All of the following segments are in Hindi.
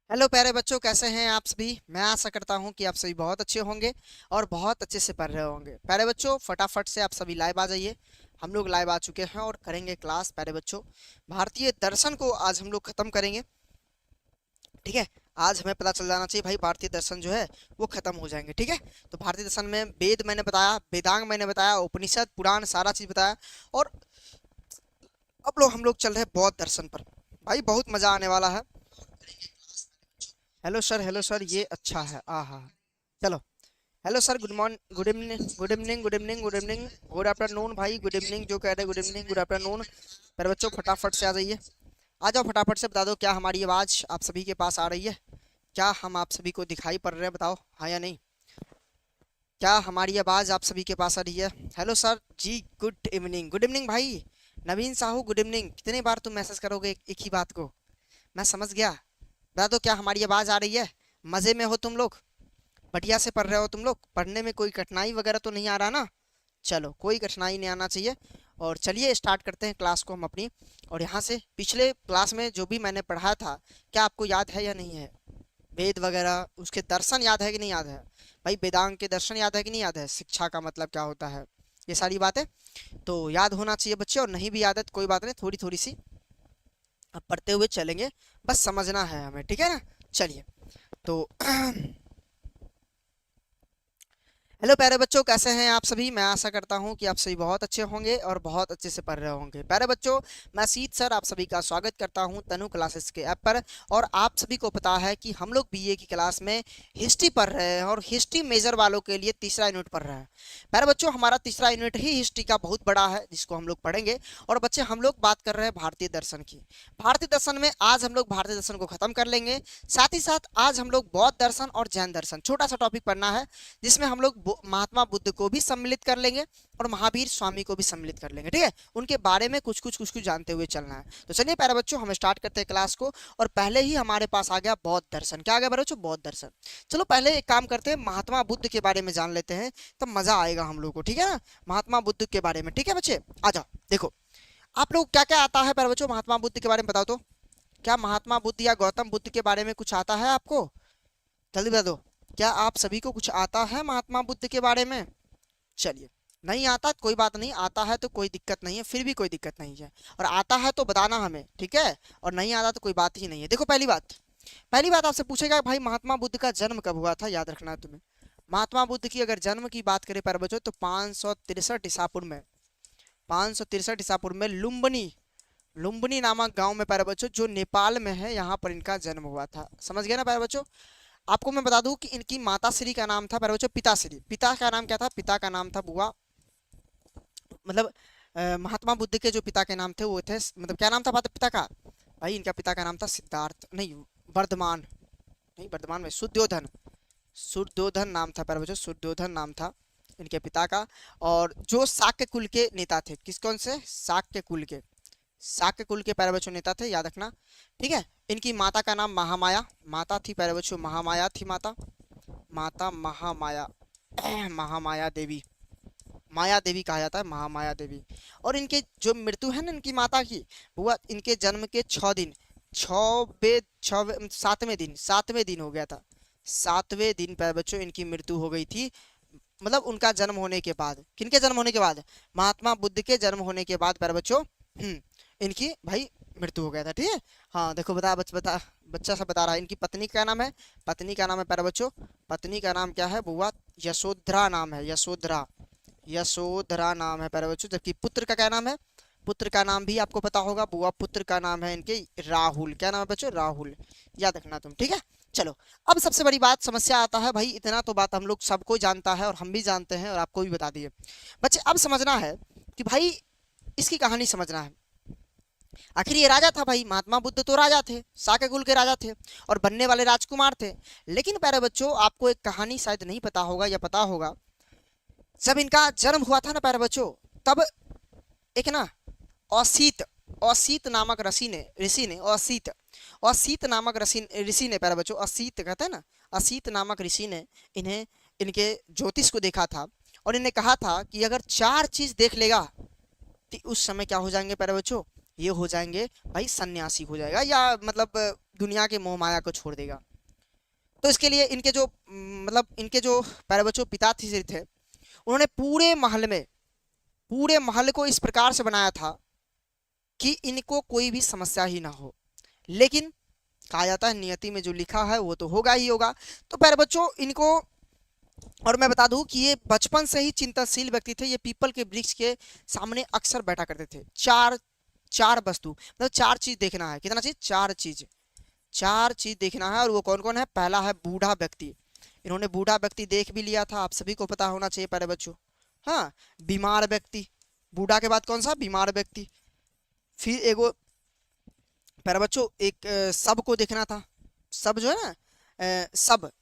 हेलो प्यारे बच्चों, कैसे हैं आप सभी। मैं आशा करता हूं कि आप सभी बहुत अच्छे होंगे और बहुत अच्छे से पढ़ रहे होंगे। प्यारे बच्चों, फटाफट से आप सभी लाइव आ जाइए। हम लोग लाइव आ चुके हैं और करेंगे क्लास। प्यारे बच्चों, भारतीय दर्शन को आज हम लोग खत्म करेंगे। ठीक है, आज हमें पता चल जाना चाहिए भाई, भारतीय दर्शन जो है वो खत्म हो जाएंगे। ठीक है, तो भारतीय दर्शन में वेद मैंने बताया, वेदांग मैंने बताया, उपनिषद पुराण सारा चीज बताया। और अब लोग हम लोग चल रहे हैं बौद्ध दर्शन पर। भाई बहुत मजा आने वाला है। हेलो सर, हेलो सर, ये अच्छा है। हाँ, चलो। Hello sir, good morning, good evening, good evening, good evening, good evening, good afternoon भाई, गुड इवनिंग जो कह रहे हैं, गुड इवनिंग, गुड आफ्टरनून। मेरे बच्चों फटाफट से आ जाइए। आ जाओ फटाफट से, बता दो क्या हमारी आवाज़ आप सभी के पास आ रही है। क्या हम आप सभी को दिखाई पड़ रहे हैं, बताओ हाँ या नहीं। क्या हमारी आवाज़ आप सभी के पास आ रही है। हेलो सर जी, गुड इवनिंग, गुड इवनिंग भाई। नवीन साहू, गुड इवनिंग। कितनी बार तुम मैसेज करोगे एक ही बात को। मैं समझ गया। बता दो क्या हमारी आवाज़ आ रही है। मज़े में हो तुम लोग, बढ़िया से पढ़ रहे हो तुम लोग, पढ़ने में कोई कठिनाई वगैरह तो नहीं आ रहा ना। चलो, कोई कठिनाई नहीं आना चाहिए। और चलिए स्टार्ट करते हैं क्लास को हम अपनी। और यहाँ से पिछले क्लास में जो भी मैंने पढ़ाया था, क्या आपको याद है या नहीं है। वेद वगैरह उसके दर्शन याद है कि नहीं याद है। भाई वेदांग के दर्शन याद है कि नहीं याद है, शिक्षा का मतलब क्या होता है, ये सारी बातें तो याद होना चाहिए बच्चे। और नहीं भी याद है तो कोई बात नहीं, थोड़ी थोड़ी सी अब पढ़ते हुए चलेंगे, बस समझना है हमें। ठीक है ना। चलिए तो हेलो प्यारे बच्चों, कैसे हैं आप सभी। मैं आशा करता हूं कि आप सभी बहुत अच्छे होंगे और बहुत अच्छे से पढ़ रहे होंगे। प्यारे बच्चों, मैं सीत सर आप सभी का स्वागत करता हूं तनु क्लासेस के ऐप पर। और आप सभी को पता है कि हम लोग बीए की क्लास में हिस्ट्री पढ़ रहे हैं और हिस्ट्री मेजर वालों के लिए तीसरा यूनिट पढ़ रहे हैं। प्यारे बच्चों, हमारा तीसरा यूनिट ही हिस्ट्री का बहुत बड़ा है जिसको हम लोग पढ़ेंगे। और बच्चे, हम लोग बात कर रहे हैं भारतीय दर्शन की। भारतीय दर्शन में आज हम लोग भारतीय दर्शन को खत्म कर लेंगे। साथ ही साथ आज हम लोग बौद्ध दर्शन और जैन दर्शन छोटा सा टॉपिक पढ़ना है, जिसमें हम लोग महात्मा बुद्ध को भी सम्मिलित कर लेंगे और महावीर स्वामी को भी सम्मिलित कर लेंगे। ठीक है, उनके बारे में कुछ कुछ जानते हुए चलना है। तो चलिए प्यारे बच्चों, हम स्टार्ट करते हैं क्लास को। और पहले ही हमारे पास आ गया बौद्ध दर्शन। क्या आ गया बच्चों, बौद्ध दर्शन। चलो पहले एक काम करते हैं, महात्मा बुद्ध के बारे में जान लेते हैं, तब मजा आएगा हम लोग को। ठीक है ना, महात्मा बुद्ध के बारे में। ठीक है बच्चे, आ जाओ। देखो आप लोग क्या क्या आता है प्यारे बच्चों, महात्मा बुद्ध के बारे में बताओ तो। क्या महात्मा बुद्ध या गौतम बुद्ध के बारे में कुछ आता है आपको, जल्दी बता दो। क्या आप सभी को कुछ आता है महात्मा बुद्ध के बारे में। चलिए, नहीं आता कोई बात नहीं, आता है तो कोई दिक्कत नहीं है, फिर भी कोई दिक्कत नहीं है। और आता है तो बताना हमें, ठीक है। और नहीं आता तो कोई बात ही नहीं है। देखो पहली बात आपसे पूछेगा भाई, महात्मा बुद्ध का जन्म कब हुआ था, याद रखना है तुम्हें। महात्मा बुद्ध की अगर जन्म की बात करें प्यारे बच्चों, तो 563 ईसापुर में, 563 ईसापुर में लुम्बिनी, लुम्बिनी नामक गांव में प्यारे बच्चों, जो नेपाल में है, यहाँ पर इनका जन्म हुआ था। समझ गए ना प्यारे बच्चों। आपको मैं बता दूं कि इनकी माता श्री का नाम था प्यारे बच्चों पिताश्री। पिता का नाम क्या था, पिता का नाम था बुआ, मतलब महात्मा बुद्ध के जो पिता के नाम थे वो थे, मतलब क्या नाम था पिता का। भाई इनका पिता का नाम था सिद्धार्थ, नहीं वर्धमान, नहीं वर्धमान में सुद्योधन, सुद्योधन नाम था प्यारे बच्चों, सुद्योधन नाम था इनके पिता का। और जो शाक्य कुल के नेता थे, किस कौन से, शाक्य कुल के, शाक्य कुल के प्यारे बच्चों नेता थे, याद रखना। ठीक है, इनकी माता का नाम महामाया, माता थी प्यारे बच्चों, महामाया थी माता, माता महामाया, महामाया देवी, माया देवी कहा जाता है, महामाया देवी। और इनके जो मृत्यु है ना इनकी माता की, वो इनके जन्म के 6 दिन, सातवें दिन हो गया था, सातवें दिन प्यारे बच्चों इनकी मृत्यु हो गई थी। मतलब उनका जन्म होने के बाद, किनके जन्म होने के बाद, महात्मा बुद्ध के जन्म होने के बाद प्यारे बच्चों इनकी भाई मृत्यु हो गया था। ठीक है, हाँ देखो बच्चा सब बता रहा है। इनकी पत्नी का नाम है, पत्नी का नाम है प्यारे बच्चों, पत्नी का नाम क्या है बुआ, यशोधरा नाम है, यशोधरा, यशोधरा नाम है प्यारे बच्चों। जबकि पुत्र का क्या नाम है, पुत्र का नाम भी आपको पता होगा बुआ, पुत्र का नाम है इनके राहुल। क्या नाम है बच्चों, राहुल, याद रखना तुम। ठीक है, चलो। अब सबसे बड़ी बात समस्या आता है भाई, इतना तो बात हम लोग सबको जानता है और हम भी जानते हैं और आपको भी बता दिए बच्चे। अब समझना है कि भाई इसकी कहानी समझना है। आखिर ये राजा था भाई, महात्मा बुद्ध तो राजा थे, शाक्य कुल के राजा थे और बनने वाले राजकुमार थे। लेकिन प्यारे बच्चों, आपको एक कहानी शायद नहीं पता होगा या पता होगा। जब इनका जन्म हुआ था ना प्यारे बच्चों, तब एक ना औसीत, औसीत नामक ऋषि ने औसीत, औसीत नामक ऋषि ने प्यारे बच्चों, असीत कहते हैं ना, असीत नामक ऋषि ने इन्हें, इनके ज्योतिष को देखा था और इन्हें कहा था कि अगर 4 चीज देख लेगा तो उस समय क्या हो जाएंगे प्यारे बच्चों, ये हो जाएंगे भाई सन्यासी हो जाएगा, या मतलब दुनिया के मोह माया को छोड़ देगा। तो इसके लिए इनके जो मतलब इनके जो प्यारे बच्चों पिता थे उन्होंने पूरे महल को इस प्रकार से बनाया था कि इनको कोई भी समस्या ही ना हो। लेकिन कहा जाता है नियति में जो लिखा है वो तो होगा ही होगा। तो प्यारे बच्चों इनको, और मैं बता दूं कि ये बचपन से ही चिंतनशील व्यक्ति थे। ये पीपल के वृक्ष के सामने अक्सर बैठा करते थे। चार वस्तु मतलब चार चीज देखना है। कितना चीज? चार चीज देखना है। और वो कौन कौन है? पहला है बूढ़ा व्यक्ति। इन्होंने बूढ़ा व्यक्ति देख भी लिया था, आप सभी को पता होना चाहिए प्यारे बच्चों। हाँ, बीमार व्यक्ति, बूढ़ा के बाद कौन सा? बीमार व्यक्ति। फिर एगो प्यारे बच्चों एक सब को देखना था। सब जो है ना,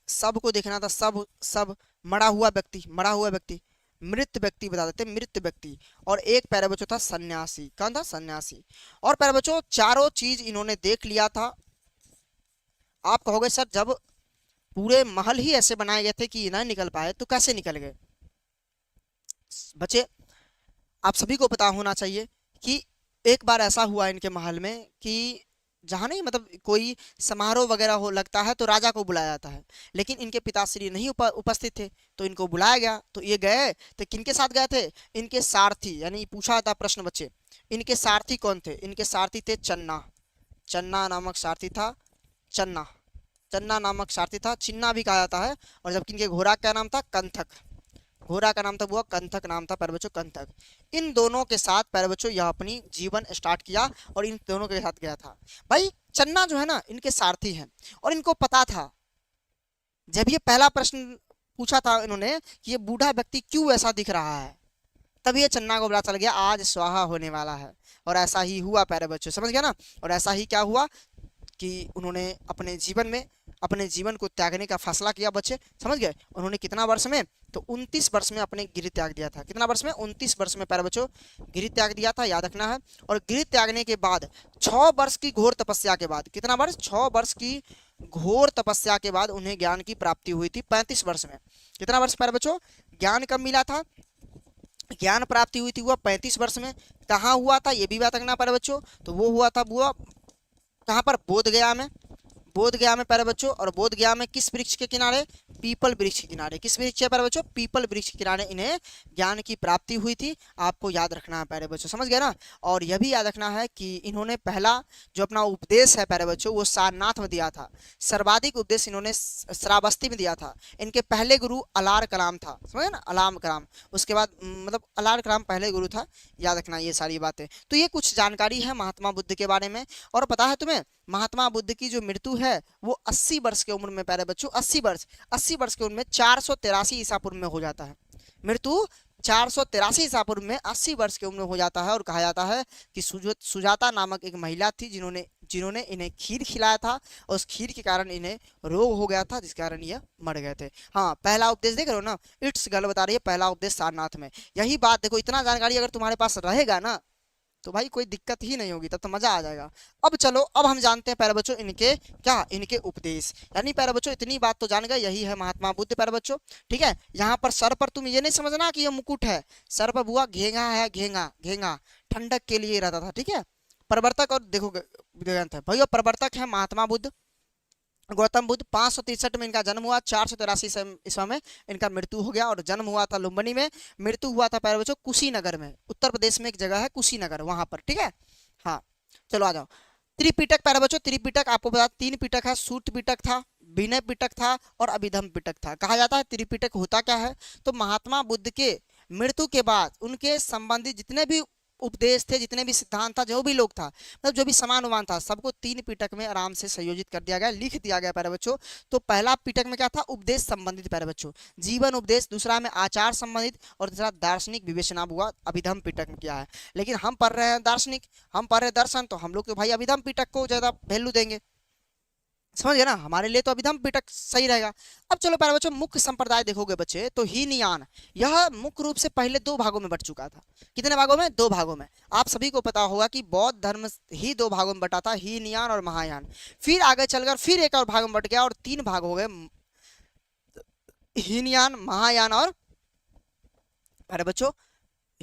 सब को देखना था। सब मरा हुआ व्यक्ति, मृत व्यक्ति बता देते, मृत व्यक्ति। और एक प्यारे बच्चों था सन्यासी। कौन था? सन्यासी। और प्यारे बच्चों चारों चीज इन्होंने देख लिया था। आप कहोगे सर जब पूरे महल ही ऐसे बनाए गए थे कि ये ना निकल पाए तो कैसे निकल गए? बच्चे आप सभी को पता होना चाहिए कि एक बार ऐसा हुआ इनके महल में कि जहाँ नहीं मतलब कोई समारोह वगैरह हो लगता है तो राजा को बुलाया जाता है। लेकिन इनके पिताश्री नहीं उपस्थित थे तो इनको बुलाया गया। तो ये गए तो किनके साथ गए थे? इनके सारथी, यानी पूछा था प्रश्न बच्चे, इनके सारथी कौन थे? इनके सारथी थे चन्ना नामक सारथी था। चन्ना नामक सारथी था, चिन्ना भी कहा जाता है। और जबकि इनके घोड़ा का नाम था कंथक। घोड़ा का नाम था वो कंथक नाम था प्यारे बच्चों, कंथक। इन दोनों के साथ प्यारे बच्चों यह अपनी जीवन स्टार्ट किया और इन दोनों के साथ गया था। भाई चन्ना जो है ना इनके सारथी हैं और इनको पता था जब ये पहला प्रश्न पूछा था इन्होंने कि ये बूढ़ा व्यक्ति क्यों ऐसा दिख रहा है, तभी ये चन्ना को पता चल गया आज स्वाहा होने वाला है। और ऐसा ही हुआ प्यारे बच्चों, समझ गया ना। और ऐसा ही क्या हुआ कि उन्होंने अपने जीवन को त्यागने का फैसला किया बच्चे, समझ गए। उन्होंने कितना वर्ष में? तो 29 वर्ष में अपने गृह त्याग दिया था। कितना वर्ष में? 29 वर्ष में प्यारे बच्चों गृह त्याग दिया था, याद रखना है। और गृह त्यागने के बाद 6 वर्ष की घोर तपस्या के बाद, कितना वर्ष? 6 वर्ष की घोर तपस्या के बाद उन्हें ज्ञान की प्राप्ति हुई थी 35 वर्ष में। कितना वर्ष प्यारे बच्चों? ज्ञान कब मिला था? ज्ञान प्राप्ति हुई थी हुआ 35 वर्ष में। कहाँ हुआ था ये भी बात रखना प्यारे बच्चों। तो वो हुआ था वो कहाँ पर? बोधगया में प्यारे बच्चों। और बोधगया में किस वृक्ष के किनारे? पीपल वृक्ष के किनारे। किस वृक्ष है प्यारे बच्चों? पीपल वृक्ष के किनारे इन्हें ज्ञान की प्राप्ति हुई थी। आपको याद रखना है प्यारे बच्चों, समझ गए ना। और यह भी याद रखना है कि इन्होंने पहला जो अपना उपदेश है प्यारे बच्चों वो सारनाथ में दिया था। सर्वाधिक उपदेश इन्होंने श्रावस्ती में दिया था। इनके पहले गुरु अलार कलाम था, समझे ना, अलाम कलाम। उसके बाद मतलब अलार कलाम पहले गुरु था, याद रखना ये सारी बातें। तो ये कुछ जानकारी है महात्मा बुद्ध के बारे में। और पता है तुम्हें महात्मा बुद्ध की जो मृत्यु है वो 80 वर्ष की उम्र में प्यारे बच्चों, 80 वर्ष की उम्र में 483 ईसा पूर्व में हो जाता है। मृत्यु 483 ईसा पूर्व में 80 वर्ष की उम्र में हो जाता है। और कहा जाता है कि सुजाता नामक एक महिला थी जिन्होंने इन्हें खीर खिलाया था और उस खीर के कारण इन्हें रोग हो गया था जिस कारण यह मर गए थे। हाँ, पहला उपदेश देख रहे हो ना, इट्स गर्ल बता रही है पहला उपदेश सारनाथ में। यही बात देखो, इतना जानकारी अगर तुम्हारे पास रहेगा ना तो भाई कोई दिक्कत ही नहीं होगी, तब तो मजा आ जाएगा। अब चलो, अब हम जानते हैं प्यारे बच्चों इनके उपदेश। यानी प्यारे बच्चों इतनी बात तो जान गए, यही है महात्मा बुद्ध प्यारे बच्चों। ठीक है, यहाँ पर सर पर तुम ये नहीं समझना कि ये मुकुट है, सर पर बुआ घेंगा है, घेंगा ठंडक के लिए रहता था। ठीक है, प्रवर्तक और देखो भैया प्रवर्तक है महात्मा बुद्ध, गौतम बुद्ध। 563 में इनका जन्म हुआ, 483 ईस्वी में इनका मृत्यु हो गया। और जन्म हुआ था लुम्बिनी में, मृत्यु हुआ था प्यारे बच्चों कुशीनगर में। उत्तर प्रदेश में एक जगह है कुशीनगर, वहां पर। ठीक है, हाँ चलो आ जाओ। त्रिपिटक प्यारे बच्चों, त्रिपिटक आपको बता 3 पिटक है। सूत पिटक था, विनय पिटक था और अभिधम पिटक था। कहा जाता है त्रिपिटक होता क्या है? तो महात्मा बुद्ध के मृत्यु के बाद उनके संबंधित जितने भी उपदेश थे, जितने भी सिद्धांत था, जो भी लोग था, मतलब जो भी समान उमान था, सबको 3 पिटक में आराम से संयोजित कर दिया गया, लिख दिया गया प्यारे बच्चों। तो पहला पिटक में क्या था? उपदेश संबंधित प्यारे बच्चों, जीवन उपदेश। दूसरा में आचार संबंधित और तीसरा दार्शनिक विवेचना हुआ, अभिधम पिटक में क्या है। लेकिन हम पढ़ रहे हैं दार्शनिक, हम पढ़ रहे दर्शन, तो हम लोग तो भाई अभिधम पिटक को ज्यादा वैल्यू देंगे, समझ गए ना। हमारे लिए तो अभिधम पिटक सही रहेगा। अब चलो प्यारे बच्चों, मुख्य संप्रदाय देखोगे बच्चे तो हीनयान, यह मुख्य रूप से पहले 2 भागों में बट चुका था। कितने भागों में? 2 भागों में। आप सभी को पता होगा कि बौद्ध धर्म ही 2 भागों में बटा था, हीनयान और महायान। फिर आगे चलकर फिर एक और भाग में बट गया और 3 भाग हो गए, हीनयान, महायान और प्यारे बच्चों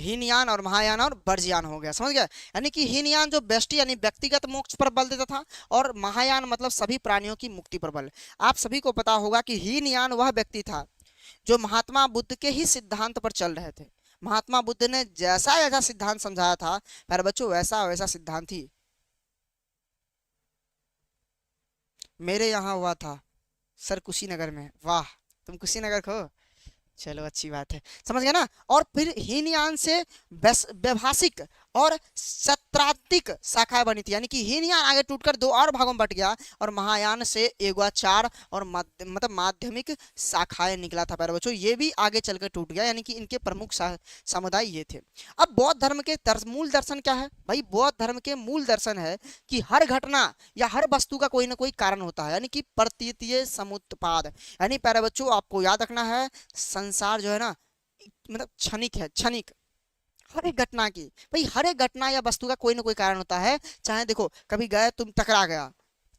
हीनयान और महायान और वर्ज्ययान हो गया, समझ गया। यानी कि हीनयान जो व्यष्टि यानी व्यक्तिगत मोक्ष पर बल देता था, और महायान मतलब सभी प्राणियों की मुक्ति पर बल। आप सभी को पता होगा कि हीनयान वह व्यक्ति था जो महात्मा बुद्ध के ही सिद्धांत पर चल रहे थे। महात्मा बुद्ध ने जैसा जैसा सिद्धांत समझाया था प्यारे बच्चों, वैसा वैसा सिद्धांत ही मेरे यहाँ हुआ था सर, कुशीनगर में। वाह, तुम कुशीनगर को, चलो अच्छी बात है, समझ गए ना। और फिर हीनयान से व्यवहासिक और सत्रांतिक शाखाएं बनी थी, यानी कि हीनयान आगे टूटकर दो और भागों में बट गया, और महायान से एगोचार और मतलब माध्यमिक शाखाएं निकला था प्यारे बच्चों, ये भी आगे चलकर टूट गया, यानी कि इनके प्रमुख समुदाय ये थे। अब बौद्ध धर्म के मूल दर्शन क्या है भाई? बौद्ध धर्म के मूल दर्शन है कि हर घटना या हर वस्तु का कोई ना कोई कारण होता है, यानी कि प्रतीतीय समुत्पाद। यानी प्यारे बच्चों आपको याद रखना है, संसार जो है ना मतलब क्षणिक है, क्षणिक। हर एक घटना की भाई, हर एक घटना या वस्तु का कोई ना कोई कारण होता है। चाहे देखो कभी गए तुम, टकरा गया,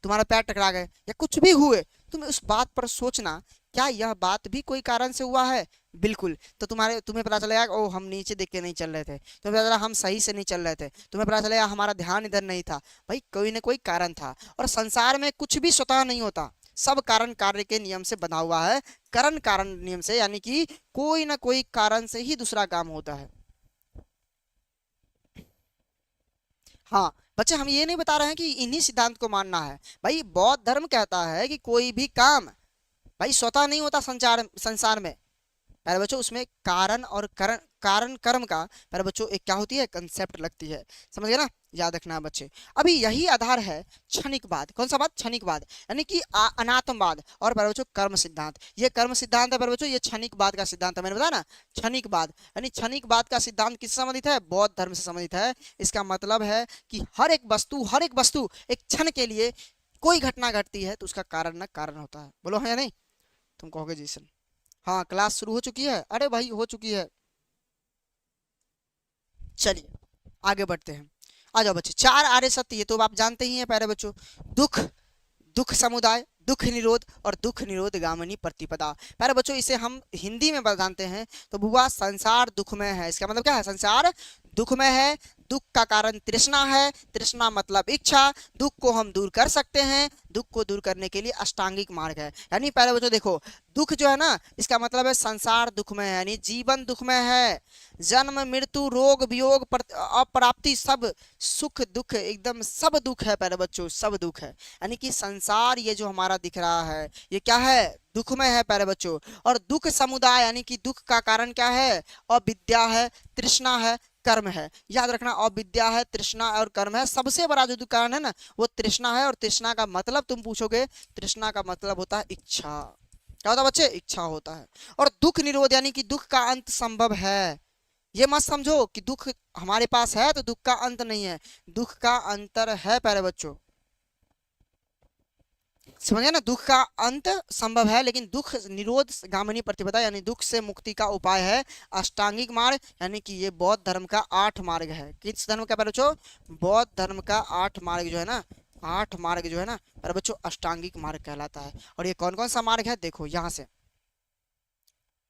तुम्हारा पैर टकरा गए या कुछ भी हुए, तुम उस बात पर सोचना क्या यह बात भी कोई कारण से हुआ है? बिल्कुल। तो तुम्हें पता चलेगा ओ हम नीचे देख के नहीं चल रहे थे, तुम्हें पता चला हम सही से नहीं चल रहे थे, तुम्हें पता चलेगा हमारा ध्यान इधर नहीं था। भाई कोई ना कोई कारण था, और संसार में कुछ भी स्वतः नहीं होता, सब कारण कार्य के नियम से बना हुआ है, करण कारण नियम से, यानी कि कोई ना कोई कारण से ही दूसरा काम होता है। हाँ बच्चे, हम ये नहीं बता रहे हैं कि इन्हीं सिद्धांत को मानना है। भाई बौद्ध धर्म कहता है कि कोई भी काम भाई स्वतः नहीं होता संसार में प्यारे बच्चों, उसमें कारण और कारण कर्म का प्यारे बच्चों एक क्या होती है, कंसेप्ट लगती है, समझ गए ना। याद रखना बच्चे। अभी यही आधार है क्षणिकवाद। कौन सा बात? क्षणिकवाद, यानी कि अनात्मवाद और प्यारे बच्चों कर्म सिद्धांत। ये कर्म सिद्धांत है प्यारे बच्चों, ये क्षणिकवाद का सिद्धांत है, मैंने बताया ना क्षणिकवाद। यानी क्षणिकवाद का सिद्धांत किससे संबंधित है? बौद्ध धर्म से संबंधित है। इसका मतलब है कि हर एक वस्तु एक क्षण के लिए कोई घटना घटती है तो उसका कारण ना कारण होता है। बोलो हाँ या नहीं? तुम कहोगे जी सर। हाँ क्लास शुरू हो चुकी है? अरे भाई हो चुकी है। चलिए आगे बढ़ते हैं। आ जाओ बच्चे, चार आर्य सत्य ये तो आप जानते ही हैं प्यारे बच्चों। दुख, दुख समुदाय, दुख निरोध और दुख निरोध गामिनी प्रतिपदा। प्यारे बच्चों इसे हम हिंदी में जानते हैं तो बुआ संसार दुखमय है। इसका मतलब क्या है? संसार दुखमय है। दुख का कारण तृष्णा है, तृष्णा मतलब इच्छा। दुख को हम दूर कर सकते हैं, दुख को दूर करने के लिए अष्टांगिक मार्ग है। यानी प्यारे बच्चों देखो, दुख जो है ना इसका मतलब है संसार दुखमय है, यानी जीवन दुखमय है। जन्म मृत्यु रोग वियोग अप्राप्ति सब सुख दुख एकदम सब दुख है प्यारे बच्चों, सब दुख है। यानी कि संसार ये जो हमारा दिख रहा है ये क्या है? दुखमय है प्यारे बच्चों। और दुख समुदाय यानी कि दुख का कारण क्या है? अविद्या है, तृष्णा है, कर्म है। याद रखना, अविद्या है, तृष्णा और कर्म है। सबसे बड़ा जो कारण है ना वो तृष्णा है, और तृष्णा का मतलब तुम पूछोगे, तृष्णा का मतलब होता है इच्छा। क्या होता है बच्चे? इच्छा होता है। और दुख निरोध यानी कि दुख का अंत संभव है। ये मत समझो कि दुख हमारे पास है तो दुख का अंत नहीं है, दुख का अंतर है प्यारे बच्चों, समझे ना। दुख का अंत संभव है लेकिन दुख निरोध गामिनी प्रतिपदा यानी दुख से मुक्ति का उपाय है अष्टांगिक मार्ग। यानी कि ये बौद्ध धर्म का 8 मार्ग है। किस धर्म का बच्चों? बौद्ध धर्म का 8 मार्ग जो है ना, 8 मार्ग जो है ना पर बच्चों अष्टांगिक मार्ग कहलाता है। और ये कौन कौन सा मार्ग है देखो यहाँ से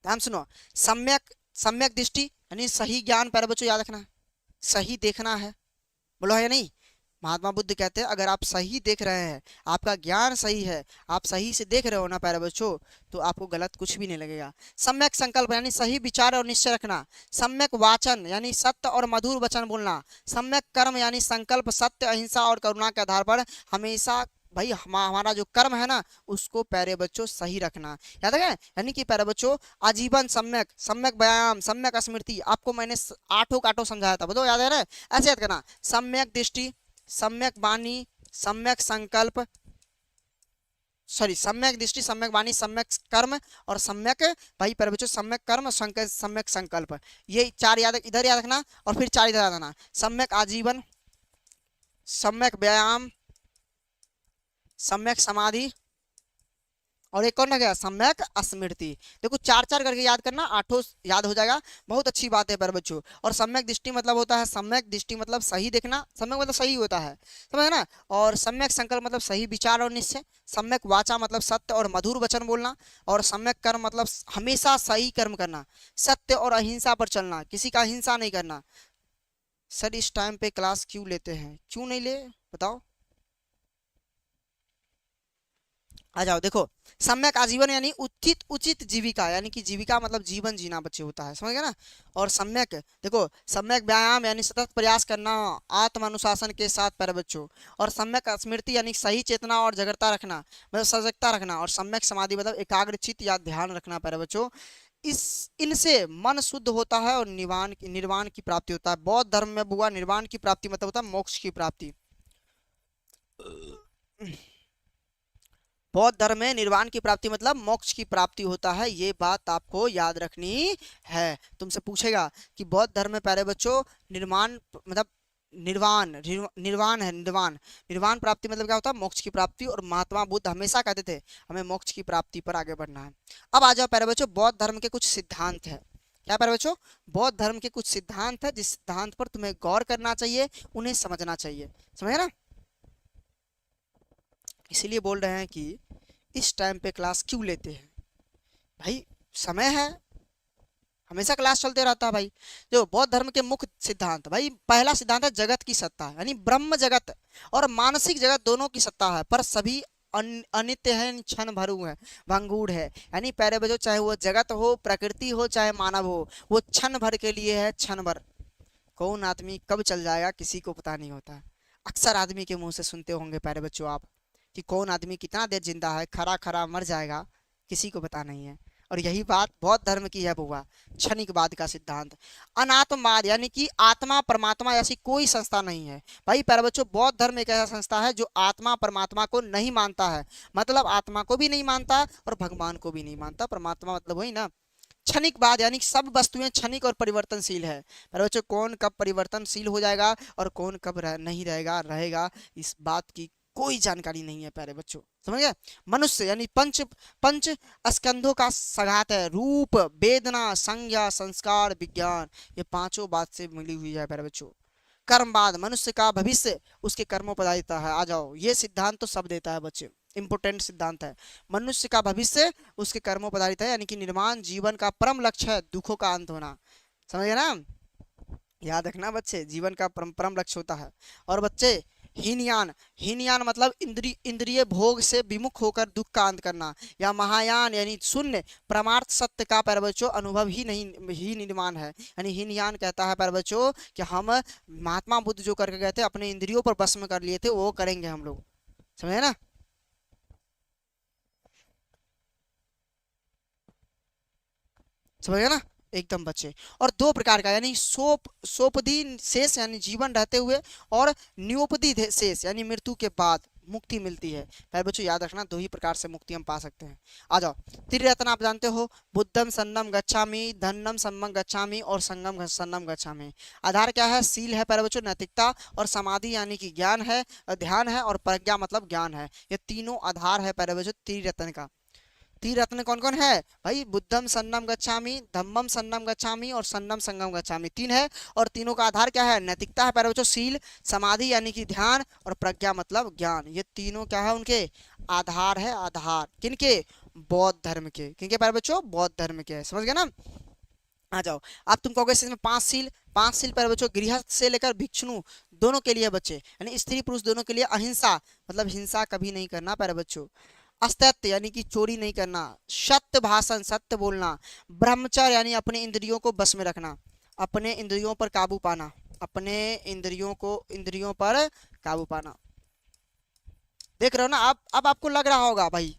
ध्यान सुनो। सम्यक, सम्यक दृष्टि यानी सही ज्ञान प्यारे बच्चों याद रखना, सही देखना है। बोलो है या नहीं? महात्मा बुद्ध कहते हैं अगर आप सही देख रहे हैं, आपका ज्ञान सही है, आप सही से देख रहे हो ना प्यारे बच्चों, तो आपको गलत कुछ भी नहीं लगेगा। सम्यक संकल्प यानी सही विचार और निश्चय रखना। सम्यक वाचन यानी सत्य और मधुर वचन बोलना। सम्यक कर्म यानी संकल्प सत्य अहिंसा और करुणा के आधार पर हमेशा भाई हमारा जो कर्म है ना उसको प्यारे बच्चों सही रखना। याद है? यानी कि प्यारे बच्चों आजीवन सम्यक, सम्यक व्यायाम, सम्यक स्मृति, आपको मैंने आठों काटों समझाया था, बताओ याद है ना? ऐसे याद करना, सम्यक दृष्टि, सम्यक वाणी, सम्यक संकल्प, सॉरी सम्यक दृष्टि, सम्यक वाणी, सम्यक कर्म और सम्यक भाई प्यारे बच्चों सम्यक कर्म, सम्यक संकल्प। ये 4 याद इधर याद रखना और फिर 4 इधर याद रखना। सम्यक आजीवन, सम्यक व्यायाम, सम्यक समाधि और एक कौन रह गया, सम्यक स्मृति। देखो चार चार करके याद करना, आठों याद हो जाएगा, बहुत अच्छी बात है प्यारे बच्चों। और सम्यक दृष्टि मतलब होता है, सम्यक दृष्टि मतलब सही देखना, सम्यक मतलब सही होता है, समझ ना। और सम्यक संकल्प मतलब सही विचार और निश्चय। सम्यक वाचा मतलब सत्य और मधुर वचन बोलना। और सम्यक कर्म मतलब हमेशा सही कर्म करना, सत्य और अहिंसा पर चलना, किसी का हिंसा नहीं करना। सर इस टाइम पे क्लास क्यों लेते हैं, क्यों नहीं ले, बताओ। आ जाओ देखो, सम्यक आजीवन यानी उचित उचित जीविका, यानी कि जीविका मतलब जीवन जीना बच्चे होता है, समझ गए ना। और सम्यक देखो, सम्यक व्यायाम यानी सतत प्रयास करना आत्म अनुशासन के साथ प्यारे बच्चों। और सम्यक स्मृति यानी सही चेतना और जागरूकता रखना, मतलब सजगता रखना। और सम्यक समाधि मतलब एकाग्रचित या ध्यान रखना प्यारे बच्चों। इस इनसे मन शुद्ध होता है और निर्वाण की प्राप्ति होता है। बौद्ध धर्म में बुआ निर्वाण की प्राप्ति मतलब होता है मोक्ष की प्राप्ति। बौद्ध धर्म में निर्वाण की प्राप्ति मतलब मोक्ष की प्राप्ति होता है, ये बात आपको याद रखनी है। तुमसे पूछेगा कि बौद्ध धर्म में प्यारे बच्चों निर्माण मतलब निर्वाण निर्वाण है, निर्वाण निर्वाण प्राप्ति मतलब क्या होता है, मोक्ष की प्राप्ति। और महात्मा बुद्ध हमेशा कहते थे हमें मोक्ष की प्राप्ति पर आगे बढ़ना है। अब आ जाओ प्यारे बच्चों, बौद्ध धर्म के कुछ सिद्धांत है। क्या प्यारे बच्चों, बौद्ध धर्म के कुछ सिद्धांत है, जिस सिद्धांत पर तुम्हें गौर करना चाहिए, उन्हें समझना चाहिए, समझे ना। इसीलिए बोल रहे हैं कि इस टाइम पे क्लास क्यों लेते हैं भाई, समय है, हमेशा क्लास चलते रहता है भाई। जो बौद्ध धर्म के मुख्य सिद्धांत, भाई पहला सिद्धांत है जगत की सत्ता, यानी ब्रह्म जगत और मानसिक जगत दोनों की सत्ता है, पर सभी अनित्य है, क्षण भरू है, भंगूर है। यानी प्यारे बच्चों, चाहे वो जगत हो, प्रकृति हो, चाहे मानव हो, वो क्षण भर के लिए है, क्षण भर। कौन आदमी कब चल जाएगा किसी को पता नहीं होता। अक्सर आदमी के मुंह से सुनते होंगे प्यारे बच्चों आप, कि कौन आदमी कितना देर जिंदा है, खरा खरा मर जाएगा, किसी को पता नहीं है। और यही बात बौद्ध धर्म की है बुआ, क्षणिकवाद का सिद्धांत। अनात्मवाद यानी कि आत्मा परमात्मा ऐसी कोई संस्था नहीं है। भाई प्यारे बच्चों, बौद्ध धर्म एक ऐसा संस्था है जो आत्मा परमात्मा को नहीं मानता है, मतलब आत्मा को भी नहीं मानता और भगवान को भी नहीं मानता। परमात्मा मतलब वही ना। क्षणिकवाद यानी सब वस्तुएं क्षणिक और परिवर्तनशील है। पर बच्चों, कौन कब परिवर्तनशील हो जाएगा और कौन कब नहीं रहेगा रहेगा, इस बात की कोई जानकारी नहीं है प्यारे बच्चों, समझ गए। मनुष्य यानी पंच पंच स्कंधों का सगात है, रूप वेदना संज्ञा संस्कार विज्ञान, ये पांचों बात से मिली हुई है प्यारे बच्चों। कर्मवाद, मनुष्य का भविष्य उसके कर्मों पर देता है। आ जाओ, ये सिद्धांत तो सब देता है बच्चे, इंपोर्टेंट सिद्धांत है। मनुष्य का भविष्य उसके कर्मों पर आधारित है, यानी कि निर्माण जीवन का परम लक्ष्य है, दुखों का अंत होना, समझ गए ना। याद रखना बच्चे, जीवन का परम परम लक्ष्य होता है। और बच्चे, हीनयान, हीनयान मतलब इंद्रिय भोग से विमुख होकर दुख का अंत करना। या महायान यानी शून्य परमार्थ सत्य का प्यारे बच्चों अनुभव ही नहीं, ही निर्माण है। यानी हीनयान कहता है प्यारे बच्चों कि हम महात्मा बुद्ध जो करके गए थे, अपने इंद्रियों पर बस में कर लिए थे, वो करेंगे हम लोग, समझे ना। समझ गए ना, एकदम बच्चे। और दो प्रकार का, यानी सोपदी शेष यानी जीवन रहते हुए, और न्योपदी शेष यानी मृत्यु के बाद मुक्ति मिलती है। पहले बच्चों याद रखना, दो ही प्रकार से मुक्ति हम पा सकते हैं। आ जाओ, त्रिरत्न आप जानते हो, बुद्धम शरणम गच्छामि, धन्नम शरणम गच्छामि और संगम शरणम गच्छामि। आधार क्या है, सील है प्यारे बच्चों, नैतिकता, और समाधि यानी कि ज्ञान है, ध्यान है, और प्रज्ञा मतलब ज्ञान है। ये तीनों आधार है प्यारे बच्चों त्रिरत्न का। त्रिरत्न कौन कौन है भाई, बुद्धम शरणम गच्छामि, धम्मम शरणम गच्छामि और शरणम संगम गच्छामि, तीन है। और तीनों का आधार क्या है, नैतिकता है प्यारे बच्चों, सील, समाधि यानी कि ध्यान, और प्रज्ञा मतलब ज्ञान। ये तीनों क्या है, उनके आधार है, आधार किनके, बौद्ध धर्म के। किनके प्यारे बच्चों, बौद्ध धर्म के, समझ गए ना। आ जाओ, अब तुम कहोगे इसमें पांच सील, पांच सील प्यारे बच्चों गृहस्थ से लेकर भिक्षु दोनों के लिए बच्चे, यानी स्त्री पुरुष दोनों के लिए। अहिंसा मतलब हिंसा कभी नहीं करना प्यारे बच्चों। असत्य यानी कि चोरी नहीं करना। सत्य भाषण सत्य बोलना। ब्रह्मचर्य यानी अपने इंद्रियों को बस में रखना, अपने इंद्रियों पर काबू पाना, अपने इंद्रियों पर काबू पाना। देख रहे हो ना आप, अब आपको लग रहा होगा भाई,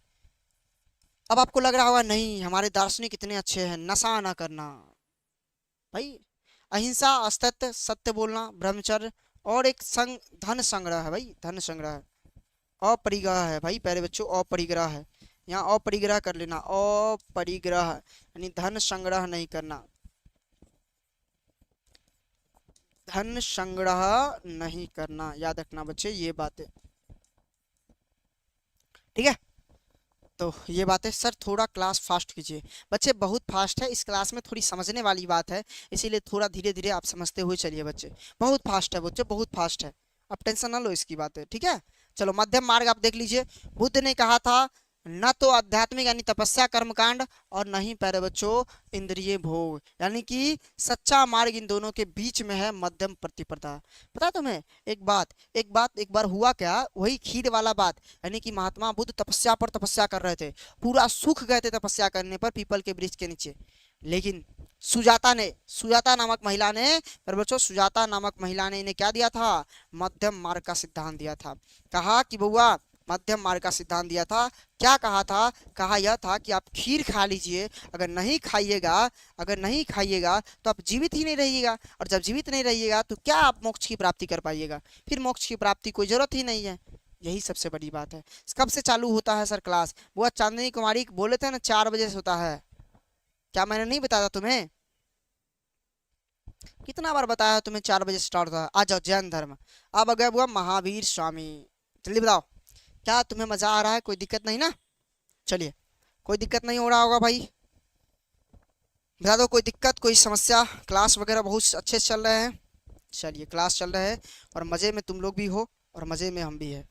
अब आपको लग रहा होगा नहीं हमारे दार्शनिक कितने अच्छे हैं, नशा ना करना भाई। अहिंसा, असत्य, सत्य बोलना, ब्रह्मचर्य, और एक धन संग्रह है भाई, धन संग्रह, अपरिग्रह है भाई प्यारे बच्चों, अपरिग्रह है। यहाँ अपरिग्रह कर लेना, अपरिग्रह यानी धन संग्रह नहीं करना, धन संग्रह नहीं करना, याद रखना बच्चे ये बातें, ठीक है। तो ये बात है सर, थोड़ा क्लास फास्ट कीजिए। बच्चे बहुत फास्ट है, इस क्लास में थोड़ी समझने वाली बात है, इसीलिए थोड़ा धीरे धीरे आप समझते हुए चलिए बच्चे। बहुत फास्ट है बच्चे, बहुत फास्ट है, आप टेंशन ना लो इसकी बात है, ठीक है। चलो मध्यम मार्ग आप देख लीजिए। बुद्ध ने कहा था न तो आध्यात्मिक यानी तपस्या कर्मकांड, और नहीं प्यारे बच्चों इंद्रिय भोग, यानी कि सच्चा मार्ग इन दोनों के बीच में है, मध्यम प्रतिपदा। पता है तुम्हें एक बार हुआ क्या, वही खीर वाला बात, यानी कि महात्मा बुद्ध तपस्या पर तपस्या कर रहे थे, पूरा सूख गए थे तपस्या करने पर पीपल के वृक्ष के नीचे। लेकिन सुजाता नामक महिला ने, पर बच्चों सुजाता नामक महिला ने इन्हें क्या दिया था, मध्यम मार्ग का सिद्धांत दिया था। कहा कि बउआ मध्यम मार्ग का सिद्धांत दिया था। क्या कहा था, कहा यह था कि आप खीर खा लीजिए, अगर नहीं खाइएगा तो आप जीवित ही नहीं रहिएगा, और जब जीवित नहीं रहिएगा तो क्या आप मोक्ष की प्राप्ति कर पाइएगा, फिर मोक्ष की प्राप्ति कोई जरूरत ही नहीं है। यही सबसे बड़ी बात है। कब से चालू होता है सर क्लास, वो चांदनी कुमारी बोले थे ना 4 बजे से होता है, क्या मैंने नहीं बताया तुम्हें, कितना बार बताया तुम्हें 4 बजे स्टार्ट होता है। आ जाओ जैन धर्म, अब अगर हुआ महावीर स्वामी, जल्दी बताओ क्या तुम्हें मजा आ रहा है, कोई दिक्कत नहीं ना, चलिए कोई दिक्कत नहीं हो रहा होगा भाई, बता दो कोई दिक्कत कोई समस्या, क्लास वगैरह बहुत अच्छे से चल रहे हैं, चलिए क्लास चल रहे हैं और मज़े में तुम लोग भी हो और मज़े में हम भी है।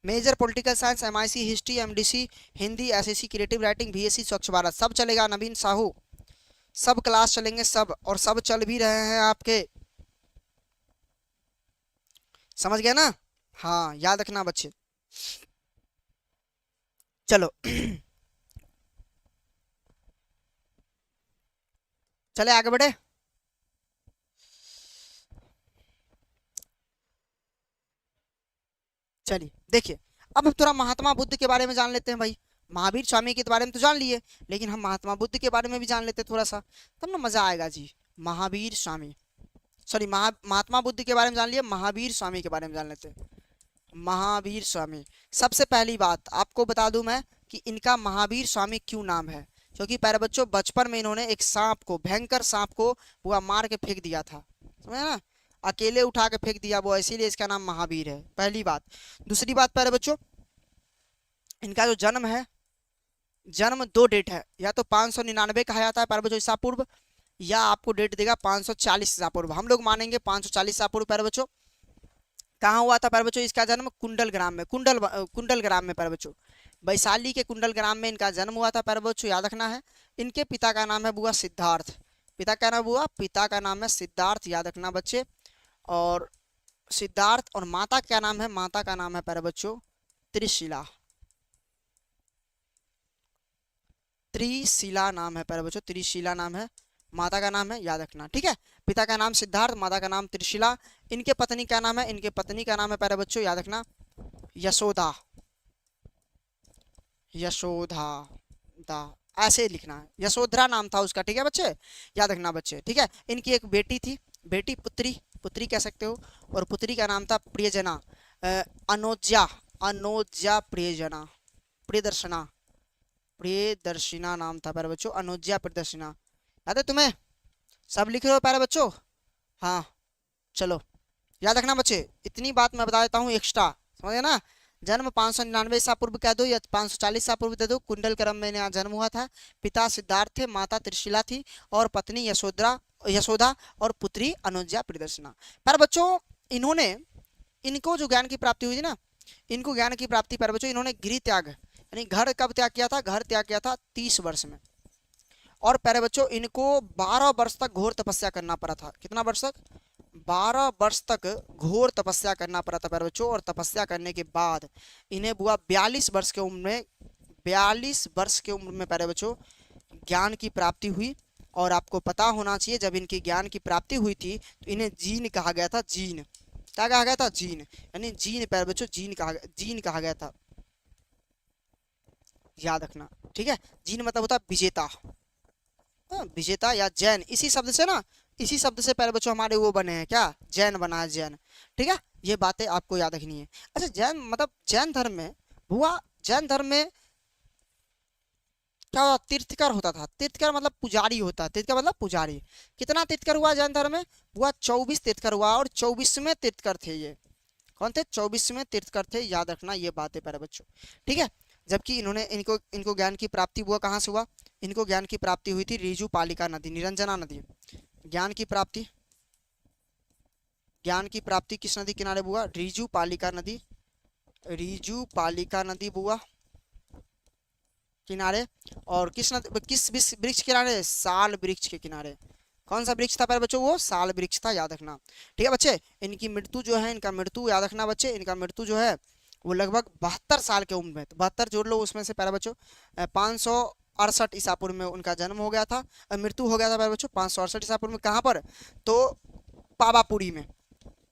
Major political science, MIC, history, MDC, Hindi, SSC, creative writing, BSc, Swachh Bharat, सब चलेगा नवीन साहू, सब क्लास चलेंगे सब, और सब चल भी रहे हैं आपके, समझ गए ना, हाँ याद रखना बच्चे। चलो चले आगे बढ़े। चलिए देखिए, अब थोड़ा महात्मा बुद्ध के बारे में जान लेते हैं भाई। महावीर स्वामी के बारे में तो जान लिए, लेकिन हम महात्मा बुद्ध के बारे में भी जान लेते थोड़ा सा, तब ना मजा आएगा जी। महावीर स्वामी, सॉरी महात्मा बुद्ध के बारे में जान लिए, महावीर स्वामी के बारे में जान लेते हैं। महावीर स्वामी, सबसे पहली बात आपको बता दूं मैं कि इनका महावीर स्वामी क्यों नाम है, क्योंकि प्यारे बच्चों बचपन में इन्होंने एक सांप को, भयंकर सांप को वो मार के फेंक दिया था, समझे ना, अकेले उठा के फेंक दिया वो, इसीलिए इसका नाम महावीर है, पहली बात। दूसरी बात प्यारे बच्चों, इनका जो जन्म है, जन्म 2 डेट है, या तो 599 कहा जाता है प्यारे बच्चों ईसा पूर्व, या आपको डेट देगा 540 ईसा पूर्व, हम लोग मानेंगे 540 ईसा पूर्व प्यारे बच्चों। कहाँ हुआ था प्यारे बच्चों इसका जन्म, कुंडल ग्राम में, कुंडल ग्राम में प्यारे बच्चों, वैशाली के कुंडल ग्राम में इनका जन्म हुआ था प्यारे बच्चों, याद रखना है। इनके पिता का नाम है बुआ सिद्धार्थ, पिता का नाम हुआ, पिता का नाम है सिद्धार्थ, याद रखना बच्चे। और सिद्धार्थ, और माता क्या नाम है, माता का नाम है प्यारे बच्चों त्रिशिला, त्रिशिला नाम है प्यारे बच्चों, त्रिशिला नाम है, माता का नाम है, याद रखना, ठीक है। पिता का नाम सिद्धार्थ, माता का नाम त्रिशिला। इनके पत्नी का नाम है, इनके पत्नी का नाम है प्यारे बच्चों, याद रखना यशोदा, यशोधा दा, ऐसे लिखना है, यशोधरा नाम था उसका, ठीक है बच्चे, याद रखना बच्चे, ठीक है। इनकी एक बेटी थी, बेटी पुत्री, पुत्री कह सकते हो, और पुत्री का नाम था प्रियजना, अनोज्या, अनोज्या प्रियजना, प्रियदर्शना, प्रियदर्शिना नाम था प्यारे बच्चों, अनोज्या प्रियदर्शिना, याद है तुम्हें, सब लिख रहे हो प्यारे बच्चों, हाँ चलो याद रखना बच्चे, इतनी बात मैं बता देता हूँ एक्स्ट्रा, समझे ना। जन्म 599 ईसा पूर्व कह दो या 540 ईसा पूर्व दे दो, कुंडल क्रम में यहाँ जन्म हुआ था। पिता सिद्धार्थ थे, माता त्रिशिला थी, और पत्नी यशोदा, और पुत्री अनुज्या प्रियदर्शना। पर बच्चों इन्होंने, इनको जो ज्ञान की प्राप्ति हुई थी ना, इनको ज्ञान की प्राप्ति पर बच्चों इन्होंने गृह त्याग यानी घर कब त्याग किया था, घर त्याग किया था 30 वर्ष में। और प्यारे बच्चों इनको 12 वर्ष तक घोर तपस्या करना पड़ा था, कितना वर्ष तक, 12 वर्ष तक घोर तपस्या करना पड़ा था प्यारे बच्चों। और तपस्या करने के बाद इन्हें बुआ 42 वर्ष की उम्र में, 42 वर्ष की उम्र में प्यारे बच्चों ज्ञान की प्राप्ति हुई। और आपको पता होना चाहिए जब इनकी ज्ञान की प्राप्ति हुई थी तो इन्हें जीन कहा गया था, जीन, क्या कहा गया था, जीन, यानी जीन प्यारे बच्चों जीन कहा गया था, याद रखना, ठीक है। जीन मतलब होता है विजेता, विजेता या जैन, इसी शब्द से ना, इसी शब्द से पहले बच्चों हमारे वो बने हैं क्या, जैन बना है, जैन, ठीक है। ये बातें आपको याद रखनी है। अच्छा जैन मतलब जैन धर्म में हुआ, जैन धर्म में क्या होता, तीर्थकर होता था, तीर्थकर मतलब पुजारी होता है, तीर्थकर मतलब पुजारी। कितना तीर्थकर हुआ जैन धर्म में, हुआ 24 तीर्थकर हुआ, और 24वें तीर्थकर थे ये, कौन थे, 24वें तीर्थकर थे, याद रखना ये बातें प्यारे बच्चों, ठीक है। जबकि इन्होंने इनको इनको ज्ञान की प्राप्ति हुआ कहाँ से हुआ? इनको ज्ञान की प्राप्ति हुई थी रीजू पालिका नदी, निरंजना नदी। ज्ञान की प्राप्ति, ज्ञान की प्राप्ति किस नदी किनारे हुआ? रीजू पालिका नदी, रीजू पालिका नदी बुआ किनारे। और किस नदी, किस वृक्ष किनारे? साल वृक्ष के किनारे। कौन सा वृक्ष था प्यारे बच्चों? वो साल वृक्ष था, याद रखना। ठीक है बच्चे, इनकी मृत्यु जो है, इनका मृत्यु याद रखना बच्चे, इनका मृत्यु जो है वो लगभग 72 साल के उम्र में, तो 72 जोड़ लो उसमें से प्यारे बच्चों। 568 ईसा पूर्व में उनका जन्म हो गया था, मृत्यु हो गया था प्यारे बच्चों 568 ईसा पूर्व में। कहाँ पर? तो पावापुरी में,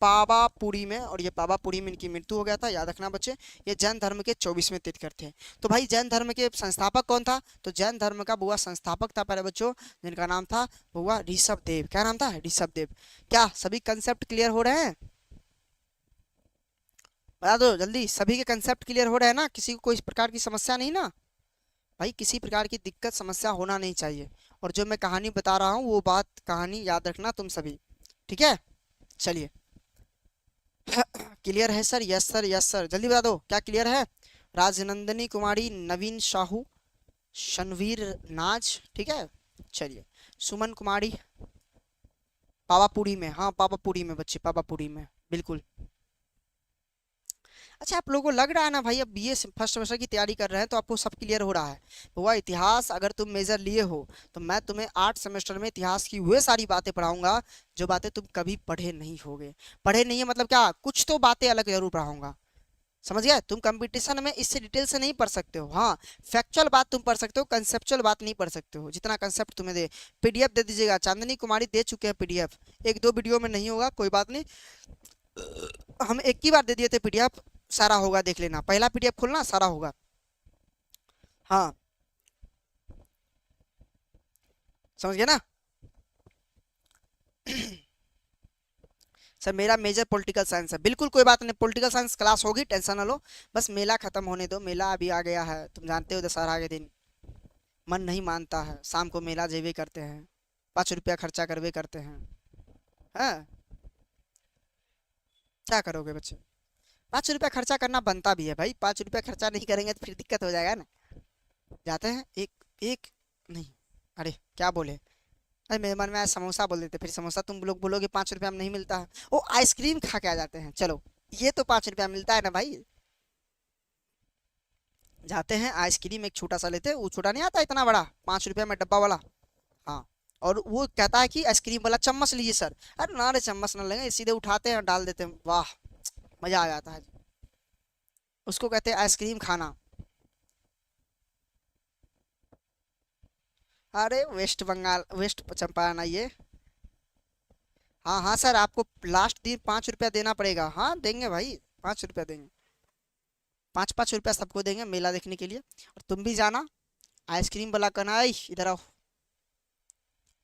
पावापुरी में। और ये पावापुरी में इनकी मृत्यु हो गया था, याद रखना बच्चे। ये जैन धर्म के 24वें तीर्थंकर थे। तो भाई जैन धर्म के संस्थापक कौन था? तो जैन धर्म का बुआ संस्थापक था प्यारे बच्चों, जिनका नाम था बुआ ऋषभ देव। क्या नाम था? ऋषभ देव। क्या सभी कंसेप्ट क्लियर हो रहे हैं? बता दो जल्दी, सभी के कंसेप्ट क्लियर हो रहे हैं ना? किसी को कोई प्रकार की समस्या नहीं ना? भाई किसी प्रकार की दिक्कत समस्या होना नहीं चाहिए। और जो मैं कहानी बता रहा हूँ वो बात कहानी याद रखना तुम सभी, ठीक है? चलिए क्लियर है sir? Yes sir, yes sir, जल्दी बता दो क्या क्लियर है? राजनंदिनी कुमारी, नवीन साहू, शनवीर नाज, ठीक है। चलिए सुमन कुमारी, पावापुरी में, हाँ पावापुरी में बच्चे, पावापुरी में, बिल्कुल। अच्छा आप लोगों को लग रहा है ना भाई, अब बीए फर्स्ट सेमेस्टर की तैयारी कर रहे हैं तो आपको सब क्लियर हो रहा है। हुआ इतिहास अगर तुम मेजर लिए हो तो मैं तुम्हें 8 सेमेस्टर में इतिहास की वे सारी बातें पढ़ाऊंगा जो बातें तुम कभी पढ़े नहीं होगे। पढ़े नहीं है मतलब क्या? कुछ तो बातें अलग जरूर पढ़ाऊंगा, समझ गया? तुम कंपटीशन में इससे डिटेल से नहीं पढ़ सकते हो। हाँ फैक्चुअल बात तुम पढ़ सकते हो, कंसेप्चुअल बात नहीं पढ़ सकते हो। जितना कंसेप्ट तुम्हें दे, पीडीएफ दे दीजिएगा, चांदनी कुमारी दे चुके हैं पीडीएफ। एक दो वीडियो में नहीं होगा कोई बात नहीं, हम एक ही बार दे दिए थे पीडीएफ, सारा होगा देख लेना। पहला पीडीएफ खोलना सारा होगा। हाँ समझ गया ना? सर मेरा मेजर पॉलिटिकल साइंस है, बिल्कुल कोई बात नहीं, पॉलिटिकल साइंस क्लास होगी, टेंशन ना लो। बस मेला खत्म होने दो, मेला अभी आ गया है, तुम जानते हो दशहरा के दिन मन नहीं मानता है, शाम को मेला जेबे करते हैं, 5 रुपया खर्चा करवे करते हैं। हाँ क्या करोगे बच्चे? 5 रुपया खर्चा करना बनता भी है भाई, 5 रुपया खर्चा नहीं करेंगे तो फिर दिक्कत हो जाएगा ना। जाते हैं एक एक नहीं, अरे क्या बोले, अरे मेरे मन में आज समोसा बोल देते, फिर समोसा तुम लोग बोलोगे 5 रुपया में नहीं मिलता है। ओ आइसक्रीम खा के आ जाते हैं, चलो ये तो 5 रुपया मिलता है ना भाई। जाते हैं आइसक्रीम एक छोटा सा लेते हैं, वो छोटा नहीं आता इतना बड़ा, 5 रुपया में डब्बा वाला। हाँ और वो कहता है कि आइसक्रीम वाला चम्मच लीजिए सर। अरे ना रे चम्मच ना लेंगे, सीधे उठाते हैं और डाल देते हैं, वाह मजा आ जाता है। उसको कहते हैं आइसक्रीम खाना। अरे वेस्ट बंगाल, वेस्ट चंपारण आइए। हाँ हाँ सर आपको लास्ट दिन 5 रुपया देना पड़ेगा। हाँ देंगे भाई, 5 रुपया देंगे, 5 5 रुपया सबको देंगे मेला देखने के लिए। और तुम भी जाना आइसक्रीम वाला कहना, आई इधर आओ।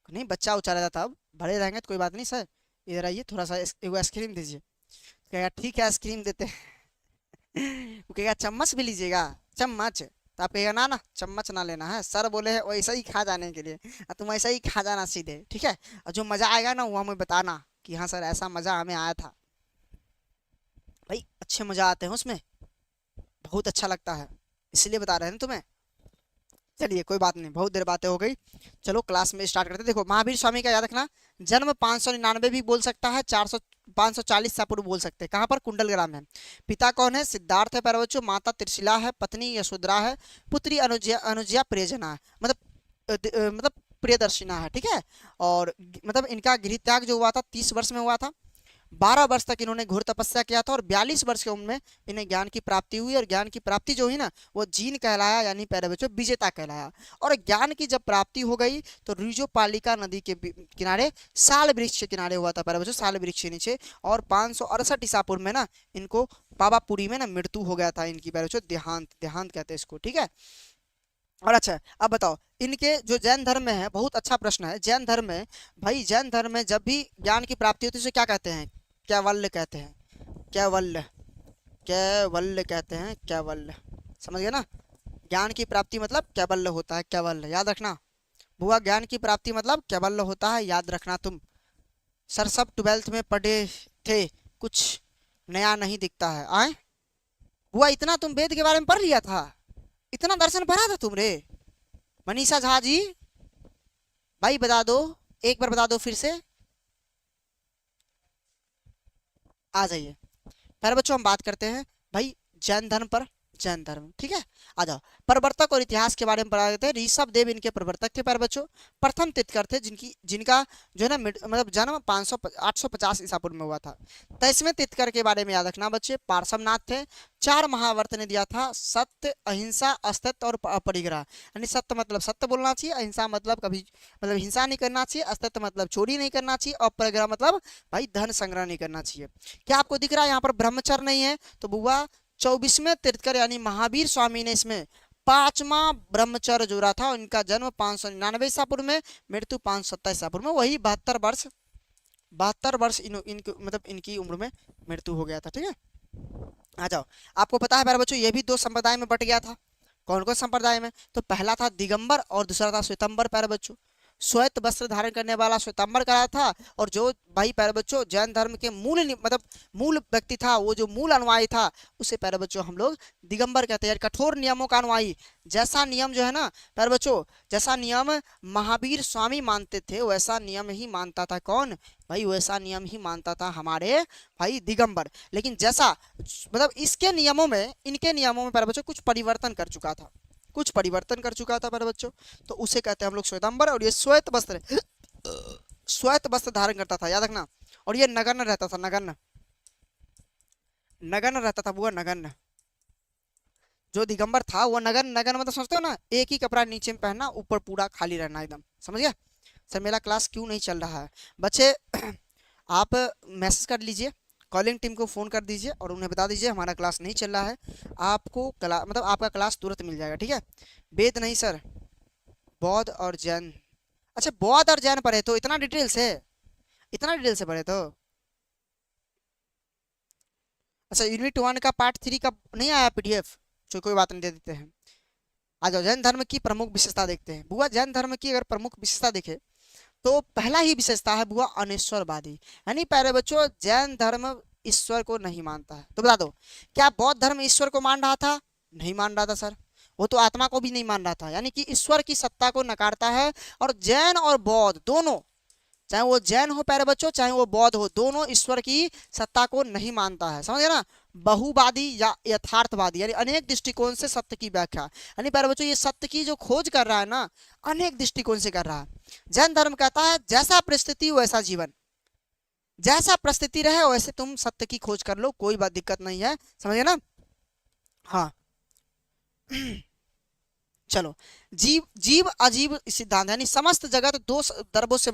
नहीं बच्चा उछाला जाता, अब बड़े रहेंगे तो कोई बात नहीं सर, इधर आइए थोड़ा सा एगो आइसक्रीम दीजिए। कहेगा ठीक है आइसक्रीम देते हैं। वो कहेगा चम्मच भी लीजिएगा, चम्मच। तो आप कहेगा ना ना चम्मच ना लेना है, सर बोले हैं वैसा ही खा जाने के लिए, तुम ऐसा ही खा जाना सीधे, ठीक है? और जो मज़ा आएगा ना वो हमें बताना कि हाँ सर ऐसा मज़ा हमें आया था। भाई अच्छे मज़ा आते हैं उसमें, बहुत अच्छा लगता है, इसलिए बता रहे हैं ना तुम्हें। चलिए कोई बात नहीं, बहुत देर बातें हो गई, चलो क्लास में स्टार्ट करते हैं। देखो महावीर स्वामी का याद रखना, जन्म 599 भी बोल सकता है, 400 540 ईसा पूर्व बोल सकते हैं। कहाँ पर? कुंडलग्राम है। पिता कौन है? सिद्धार्थ है प्यारे बच्चों, माता त्रिशिला है, पत्नी यशोधरा है, पुत्री अनुजया, अनुजया प्रियजना है, मतलब मतलब प्रियदर्शिना है, ठीक है? और मतलब इनका गृह त्याग जो हुआ था 30 वर्ष में हुआ था। 12 वर्ष तक इन्होंने घोर तपस्या किया था और 42 वर्ष की उम्र में इन्हें ज्ञान की प्राप्ति हुई। और ज्ञान की प्राप्ति जो हुई ना वो जीन कहलाया, यानी प्यारे बच्चों विजेता कहलाया। और ज्ञान की जब प्राप्ति हो गई तो रिजोपालिका नदी के किनारे साल वृक्ष के किनारे हुआ था प्यारे बच्चों, साल वृक्ष के नीचे। और 568 ईसा पूर्व में ना इनको पावापुरी में ना मृत्यु हो गया था इनकी प्यारे बच्चों, देहांत, देहांत कहते हैं इसको, ठीक है? और अच्छा अब बताओ, इनके जो जैन धर्म में है, बहुत अच्छा प्रश्न है, जैन धर्म में भाई, जैन धर्म में जब भी ज्ञान की प्राप्ति होती है उसे क्या कहते हैं? कैवल्य कहते हैं, कैवल्य, कैवल्य कहते हैं, कैवल्य, समझ गए ना? ज्ञान की प्राप्ति मतलब कैवल्य होता है, कैवल्य याद रखना। बुआ ज्ञान की प्राप्ति मतलब कैवल्य होता है, याद रखना तुम। सर सब 12th में पढ़े थे, कुछ नया नहीं दिखता है आए। बुआ इतना तुम वेद के बारे में पढ़ लिया था? इतना दर्शन भरा था तुमरे? मनीषा झा जी, भाई बता दो, एक बार बता दो फिर से। आ जाइए। पहले बच्चों हम बात करते हैं भाई जैन धर्म पर। जैन धर्म, ठीक है। आ जाओ। प्रवर्तक और इतिहास के बारे में पढ़ा देते हैं। ऋषभ देव इनके प्रवर्तक थे प्यारे बच्चों। प्रथम तीर्थंकर थे जिनकी जिनका जो है ना मतलब जन्म 500 850 ईसा पूर्व में हुआ था। 23वें तीर्थंकर के बारे में याद रखना बच्चे, पार्श्वनाथ थे। 4 महाव्रत ने दिया था, सत्य, अहिंसा, असत्य और अपरिग्रह। यानी सत्य मतलब सत्य बोलना चाहिए, अहिंसा मतलब कभी मतलब हिंसा नहीं करना चाहिए, असत्य मतलब चोरी नहीं करना चाहिए, और अपरिग्रह मतलब भाई धन संग्रह नहीं करना चाहिए। क्या आपको दिख रहा है यहाँ पर ब्रह्मचर्य नहीं है? तो बुआ 24वें तीर्थंकर यानी महावीर स्वामी ने इसमें 5वां ब्रह्मचर्य जोड़ा था। उनका जन्म 599 ईसा पूर्व में, मृत्यु 527 ईसा पूर्व में, वही 72 वर्ष मतलब इनकी उम्र में मृत्यु हो गया था, ठीक है। आ जाओ। आपको पता है प्यारे बच्चों ये भी 2 संप्रदाय में बट गया था। कौन कौन संप्रदाय में? तो पहला था दिगंबर और दूसरा था श्वेतंबर प्यारे बच्चों। श्वेत वस्त्र धारण करने वाला श्वेतांबर कहा था, और जो भाई प्यारे बच्चों जैन धर्म के मतलब मूल व्यक्ति था, वो जो मूल अनुयायी था, उसे प्यारे बच्चों हम लोग दिगंबर कहते हैं। कठोर नियमों का अनुयायी, जैसा नियम जो है ना प्यारे बच्चों, जैसा नियम महावीर स्वामी मानते थे वैसा नियम ही मानता था कौन? भाई वैसा नियम ही मानता था हमारे भाई दिगंबर। लेकिन जैसा मतलब इसके नियमों में, इनके नियमों में प्यारे बच्चों कुछ परिवर्तन कर चुका था, कुछ परिवर्तन कर चुका था मेरे बच्चों, तो उसे कहते हैं हम लोग श्वेतांबर। और ये श्वेत वस्त्र धारण करता था, याद रखना। और ये नगण्य रहता था, नगण्य नगण्य रहता था बुआ, नगण्य। जो दिगंबर था वो नगन नगन मतलब समझते हो ना, एक ही कपड़ा नीचे में पहनना, ऊपर पूरा खाली रहना एकदम, समझ गया? सर मेरा क्लास क्यों नहीं चल रहा है बच्चे? आप मैसेज कर लीजिए, कॉलिंग टीम को फ़ोन कर दीजिए और उन्हें बता दीजिए हमारा क्लास नहीं चल रहा है। आपको मतलब आपका क्लास तुरंत मिल जाएगा, ठीक है। वेद नहीं सर, बौद्ध और जैन। अच्छा बौद्ध और जैन पढ़े तो इतना डिटेल से, इतना डिटेल से पढ़े तो? अच्छा यूनिट 1 का पार्ट 3 का नहीं आया पीडीएफ? जो कोई बात नहीं, दे देते हैं। आ जाओ। जैन धर्म की प्रमुख विशेषता देखते हैं बुआ। जैन धर्म की अगर प्रमुख विशेषता देखे तो पहला ही विशेषता है बुआ अनिश्वरवादी। यानी प्यारे बच्चों जैन धर्म ईश्वर को नहीं मानता है। तो बता दो, क्या बौद्ध धर्म ईश्वर को मान रहा था? नहीं मान रहा था सर, वो तो आत्मा को भी नहीं मान रहा था, यानी कि ईश्वर की सत्ता को नकारता है। और जैन और बौद्ध दोनों, चाहे वो जैन हो प्यारे बच्चों चाहे वो बौद्ध हो, दोनों ईश्वर की सत्ता को नहीं मानता है, समझे ना। बहुवादी या यथार्थवादी, यानी अनेक दृष्टिकोण से सत्य की व्याख्या। यानी प्यारे बच्चों ये सत्य की जो खोज कर रहा है ना, अनेक दृष्टिकोण से कर रहा है। जैन धर्म कहता है जैसा परिस्थिति वैसा जीवन, जैसा परिस्थिति रहे वैसे तुम सत्य की खोज कर लो, कोई बात दिक्कत नहीं है, समझे ना। हाँ चलो। जीव जीव अजीव सिद्धांत, यानी समस्त जगत 2 द्रव्यों से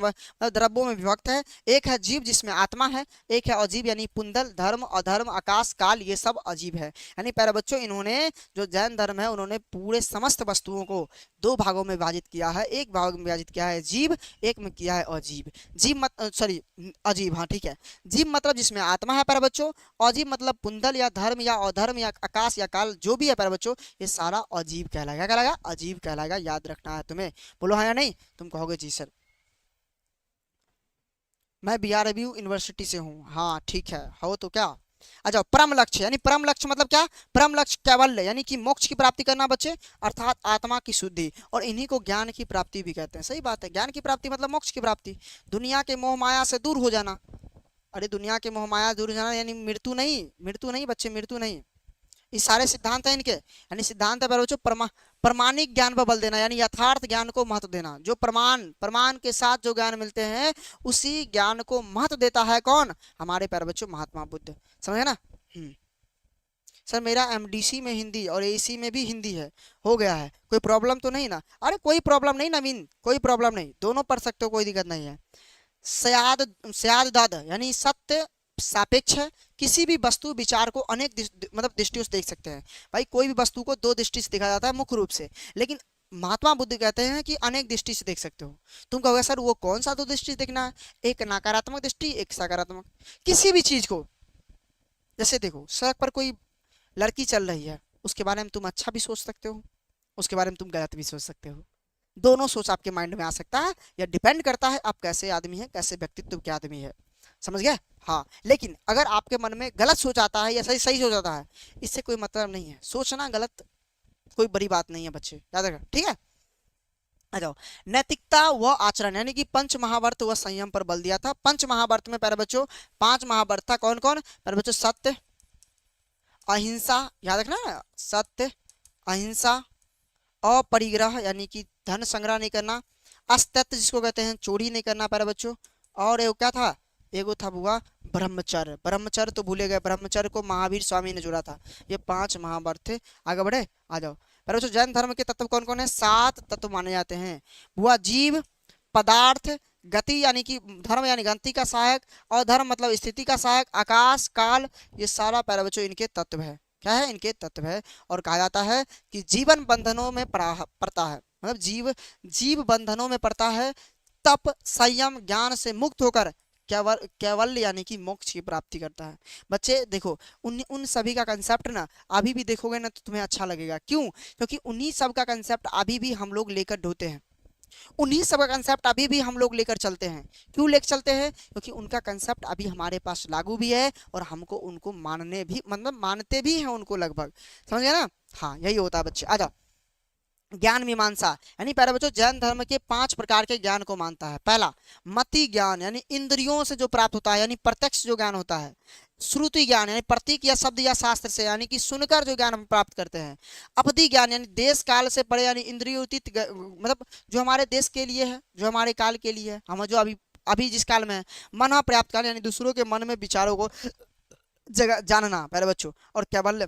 द्रव्यों में विभक्त है। एक है जीव जिसमें आत्मा है, एक है अजीब यानी पुंदल, धर्म, अधर्म, आकाश, काल, ये सब अजीब है। यानी प्यारे बच्चों इन्होंने जो जैन धर्म है उन्होंने पूरे समस्त वस्तुओं को 2 भागों में विभाजित किया है। एक भाग में विभाजित किया है जीव, एक में किया है अजीब। जीव मत सॉरी अजीब, हाँ ठीक है। जीव मतलब जिसमें आत्मा है प्यारे बच्चों, अजीब मतलब पुंदल या धर्म या अधर्म या आकाश या काल जो भी है प्यारे बच्चों, ये सारा अजीब कहलाएगा। क्या कहलाएगा? अजीब कहलाएगा, याद रखना है तुम्हें। बोलो हाँ या नहीं? तुम कहोगे जी सर। मैं बीआरबीयू यूनिवर्सिटी से हूँ। हाँ ठीक है, हो तो क्या। अच्छा परम लक्ष्य, यानी परम लक्ष्य मतलब क्या? परम लक्ष्य कैवल्य, यानी कि मोक्ष की प्राप्ति करना बच्चे, अर्थात आत्मा की शुद्धि। और इन्हीं को ज्ञान की प्राप्ति भी कहते हैं। सही बात है, ज्ञान की प्राप्ति मतलब मोक्ष की प्राप्ति, दुनिया के मोह माया से दूर हो जाना। अरे दुनिया के मोह माया दूर हो जाना यानी मृत्यु नहीं, मृत्यु नहीं बच्चे, मृत्यु नहीं। ये सारे सिद्धांत हैं इनके, यानी सिद्धांत है बच्चों प्रमाणिक ज्ञान पर बल देना, यानी यथार्थ ज्ञान को महत्व देना। जो प्रमाण के साथ जो ज्ञान मिलते हैं उसी ज्ञान को महत्व देता है कौन? हमारे प्यारे बच्चों महात्मा बुद्ध, समझे ना। सर मेरा एमडीसी में हिंदी और एसी में भी हिंदी है, हो गया है, कोई प्रॉब्लम तो नहीं ना? अरे कोई प्रॉब्लम नहीं नवीन, कोई प्रॉब्लम नहीं, दोनों पढ़ सकते हो, कोई दिक्कत नहीं है। सयाद दाद यानी सत्य सापेक्ष है, किसी भी वस्तु विचार को अनेक मतलब दृष्टियों से देख सकते हैं। भाई कोई भी वस्तु को 2 दृष्टि से देखा जाता है मुख्य रूप से, लेकिन महात्मा बुद्ध कहते हैं कि अनेक दृष्टि से देख सकते हो। तुम कहोगे सर वो कौन सा 2 दृष्टि से देखना है? एक नकारात्मक दृष्टि, एक सकारात्मक। किसी भी चीज को, जैसे देखो सड़क पर कोई लड़की चल रही है, उसके बारे में तुम अच्छा भी सोच सकते हो, उसके बारे में तुम गलत भी सोच सकते हो। दोनों सोच आपके माइंड में आ सकता है, या डिपेंड करता है आप कैसे आदमी है, कैसे व्यक्तित्व के आदमी है, समझ गए। हाँ लेकिन अगर आपके मन में गलत सोच आता है या सही सही सोच आता है, इससे कोई मतलब नहीं है। सोचना गलत कोई बड़ी बात नहीं है बच्चे, याद रखना, ठीक है। आ जाओ, नैतिकता व आचरण, यानी कि पंच महाव्रत व संयम पर बल दिया था। पंच महाव्रत में प्यारे बच्चों 5 महाव्रत था, कौन कौन प्यारे बच्चों? सत्य, अहिंसा, याद रखना, सत्य, अहिंसा, अपरिग्रह यानी कि धन संग्रह नहीं करना, अस्त्यत्व जिसको कहते हैं चोरी नहीं करना प्यारे बच्चों, और एगो क्या था, एगो था बुआ ब्रह्मचर्य। ब्रह्मचर्य तो भूले गए, ब्रह्मचर्य को महावीर स्वामी ने जोड़ा था। ये 5 महाव्रत थे। आगे बढ़े, आ जाओ प्यारे बच्चों, जैन धर्म के तत्व कौन कौन है? 7 तत्व माने जाते हैं बुआ। जीव, पदार्थ, गति यानी कि धर्म यानी गति का सहायक, और धर्म मतलब स्थिति का सहायक, आकाश, काल, ये सारा प्यारे बच्चों इनके तत्व है। क्या है? इनके तत्व है। और कहा जाता है कि जीवन बंधनों में पड़ता है, मतलब जीव बंधनों में पड़ता है, तप, संयम, ज्ञान से मुक्त होकर केवल यानी कि मोक्ष की प्राप्ति करता है। बच्चे देखो, उन सभी का कंसेप्ट ना अभी भी देखोगे ना तो तुम्हें अच्छा लगेगा। क्यों? क्योंकि उन्हीं सब का कंसेप्ट अभी भी हम लोग लेकर ढोते हैं, उन्हीं सब का कंसेप्ट अभी भी हम लोग लेकर चलते हैं। क्यों लेकर चलते हैं? क्योंकि उनका कंसेप्ट अभी हमारे पास लागू भी है और हमको उनको मानने भी, मतलब मानते भी हैं उनको लगभग, समझ गए ना। हाँ, यही होता है बच्चे। आ जाओ, ज्ञान मीमांसा, यानी प्यारे बच्चों जैन धर्म के 5 प्रकार के ज्ञान को मानता है। पहला मति ज्ञान, यानी इंद्रियों से जो प्राप्त होता है, यानी प्रत्यक्ष जो ज्ञान होता है। श्रुति ज्ञान, यानी प्रतीक या शब्द या शास्त्र से, यानी कि सुनकर जो ज्ञान हम प्राप्त करते हैं। अपधि ज्ञान, यानी देश काल से परे, यानी इंद्रियोतीत, मतलब जो हमारे देश के लिए है, जो हमारे काल के लिए है, हम जो अभी अभी जिस काल में है। मन पर्याप्त ज्ञान, यानी दूसरों के मन में विचारों को जगह जानना प्यारे बच्चों। और केवल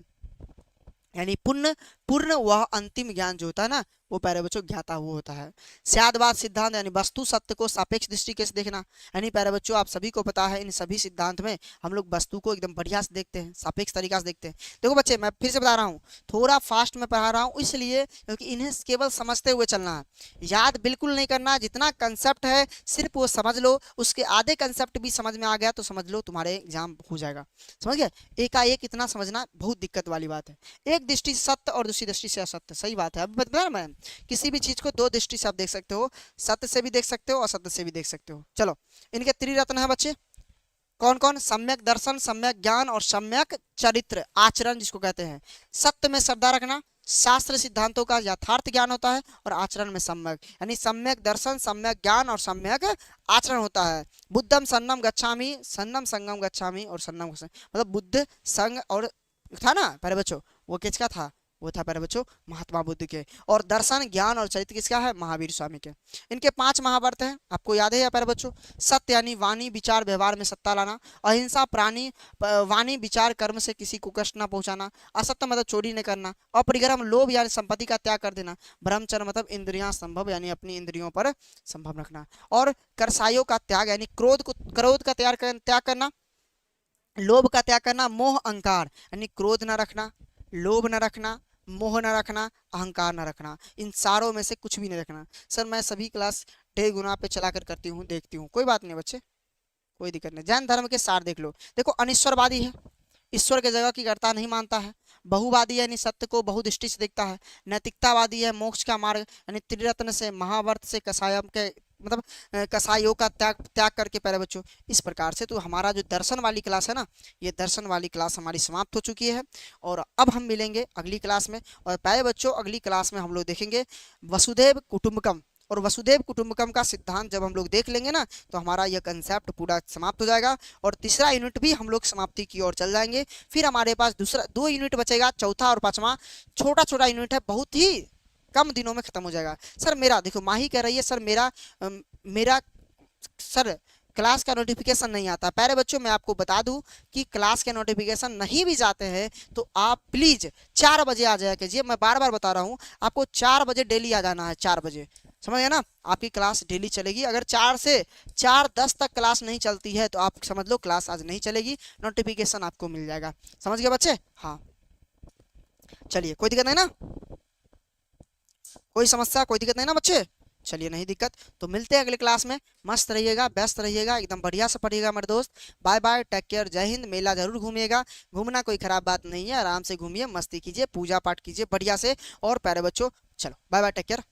यानी पूर्ण वह अंतिम ज्ञान जो होता है ना, वो प्यारे बच्चों ज्ञाता हुआ होता है। स्यादवाद सिद्धांत, यानी वस्तु सत्य को सापेक्ष दृष्टि से देखना, यानी प्यारे बच्चों आप सभी को पता है इन सभी सिद्धांत में हम लोग वस्तु को एकदम बढ़िया से देखते हैं, सापेक्ष तरीका से देखते हैं। देखो बच्चे, मैं फिर से बता रहा हूँ, थोड़ा फास्ट में पढ़ा रहा हूँ इसलिए क्योंकि इन्हें केवल समझते हुए चलना है, याद बिल्कुल नहीं करना। जितना कंसेप्ट है सिर्फ वो समझ लो, उसके आधे कंसेप्ट भी समझ में आ गया तो समझ लो तुम्हारे एग्जाम हो जाएगा, समझ गए। एकाएक इतना समझना बहुत दिक्कत वाली बात है। एक दृष्टि से सत्य और दूसरी दृष्टि से असत्य, सही बात है। अब बता मैं, किसी भी चीज को 2 दृष्टि से आप देख सकते हो, सत्य से भी देख सकते हो, असत्य से भी देख सकते हो। चलो, इनके त्रिरत्न है बच्चे, कौन कौन? सम्यक दर्शन, सम्यक ज्ञान और सम्यक चरित्र आचरण जिसको कहते हैं। सत्य में श्रद्धा रखना, शास्त्र सिद्धांतों का यथार्थ ज्ञान होता है, और आचरण में सम्यक, यानी सम्यक दर्शन, सम्यक ज्ञान और सम्यक आचरण होता है। बुद्धम सन्नम गच्छामि, सन्नम संगम गच्छामि और सन्नम, मतलब बुद्ध संग और था ना प्यारे बच्चों, वो किसका था? वो था प्यारे बच्चों महात्मा बुद्ध के। और दर्शन, ज्ञान और चरित्र किसका है? महावीर स्वामी के। इनके 5 महाव्रत हैं, आपको याद है या प्यारे बच्चों? सत्य यानी वाणी विचार व्यवहार में सत्ता लाना, अहिंसा वाणी विचार कर्म से किसी को कष्ट ना पहुंचाना, असत्य मतलब चोरी नहीं करना, अपरिग्रह लोभ यानी संपत्ति का त्याग कर देना, ब्रह्मचर्य मतलब इंद्रियां संभव यानी अपनी इंद्रियों पर संभव रखना, और करसाइयों का त्याग यानी क्रोध का त्याग करना, लोभ का त्याग करना, मोह अहंकार यानी क्रोध न रखना, लोभ न रखना, मोह न रखना, अहंकार न रखना, इन सारों में से कुछ भी नहीं रखना। सर मैं सभी क्लास 1.5 गुना पे चलाकर करती हूँ, देखती हूँ, कोई बात नहीं बच्चे, कोई दिक्कत नहीं। जैन धर्म के सार देख लो। देखो, अनिश्वरवादी है, ईश्वर के जगह की कर्ता नहीं मानता है। बहुवादी यानी सत्य को बहुदृष्टि से देखता है। नैतिकतावादी है, मोक्ष का मार्ग यानी त्रिरत्न से, महाव्रत से, कसायम के मतलब कसाईयों का त्याग करके प्यारे बच्चों। इस प्रकार से तो हमारा जो दर्शन वाली क्लास है ना, ये दर्शन वाली क्लास हमारी समाप्त हो चुकी है, और अब हम मिलेंगे अगली क्लास में। और प्यारे बच्चों अगली क्लास में हम लोग देखेंगे वसुधैव कुटुंबकम, और वसुधैव कुटुंबकम का सिद्धांत जब हम लोग देख लेंगे ना तो हमारा यह कंसेप्ट पूरा समाप्त हो जाएगा, और तीसरा यूनिट भी हम लोग समाप्ति की ओर चल जाएंगे। फिर हमारे पास दूसरा 2 यूनिट बचेगा, चौथा और 5वां छोटा छोटा यूनिट है, बहुत ही कम दिनों में खत्म हो जाएगा। सर मेरा देखो, माही कह रही है सर मेरा सर क्लास का नोटिफिकेशन नहीं आता। प्यारे बच्चों मैं आपको बता दूं कि क्लास के नोटिफिकेशन नहीं भी जाते हैं तो आप प्लीज 4 बजे आ जाया कीजिए। मैं बार बार बता रहा हूं, आपको 4 बजे डेली आ जाना है, 4 बजे, समझ गए ना। आपकी क्लास डेली चलेगी। अगर 4 से 4:10 तक क्लास नहीं चलती है तो आप समझ लो क्लास आज नहीं चलेगी, नोटिफिकेशन आपको मिल जाएगा। समझ गए बच्चे? हाँ चलिए, कोई दिक्कत नहीं ना, कोई समस्या, कोई दिक्कत नहीं ना बच्चे? चलिए, नहीं दिक्कत तो मिलते हैं अगले क्लास में। मस्त रहिएगा, व्यस्त रहिएगा, एकदम बढ़िया से पढ़िएगा मेरे दोस्त। बाय बाय, टेक केयर, जय हिंद। मेला जरूर घूमिएगा, घूमना कोई खराब बात नहीं है, आराम से घूमिए, मस्ती कीजिए, पूजा पाठ कीजिए बढ़िया से। और प्यारे बच्चों चलो बाय बाय, टेक केयर।